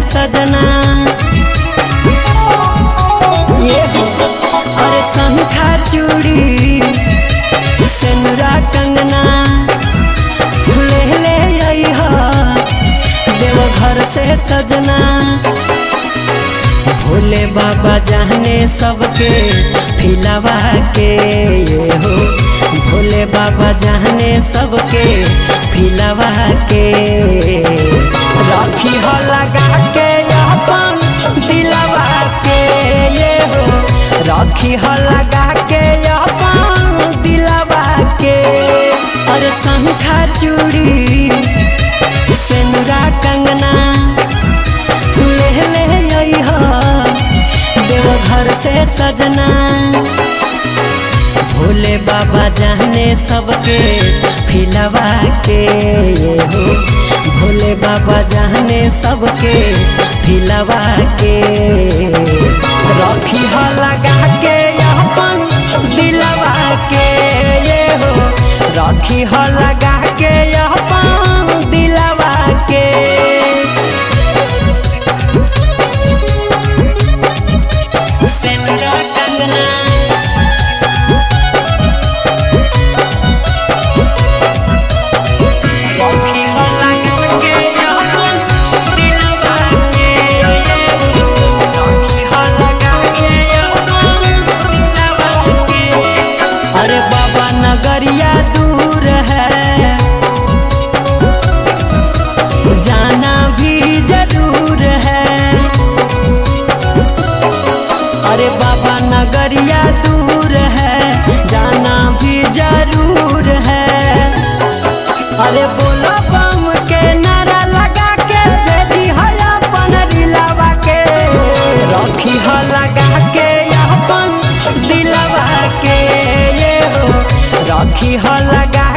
सजना ये हो। अरे शंखा चूड़ी सेनुरा कंगना ले ले अइहा देव घर से सजना। भोले बाबा जाने सबके फिलावा के ये हो। भोले बाबा जाने सबके फिलावा के राखी हो लगा के अपन दिलवा के ये हो। राखी हो लगा के अपन दिलवा के। अरे शंखा चूड़ी सेनुरा कंगना ले ले अइहा देव घर से सजना। भोले बाबा जाने सबके फिलवा के ये हो। भोले बाबा जाने सबके फिलवा के राखी हो लगा के अपन दिलवा के ये हो। राखी हो लगा के अपन दिलवा के। सेनुरा कंगना राखी हो लगा के अपन दिलवा के। राखी हो लगा के अपन दिलवा के। अरे बाबा नगरिया दूर है जाना भी जरूर है। अरे बाबा नगरिया दूर है जाना भी जरूर है। अरे बोलो बम के नारा लगा के भेजी है अपन दिलवा के। राखी हो लगा के अपन दिलवा के ये हो। राखी हो लगा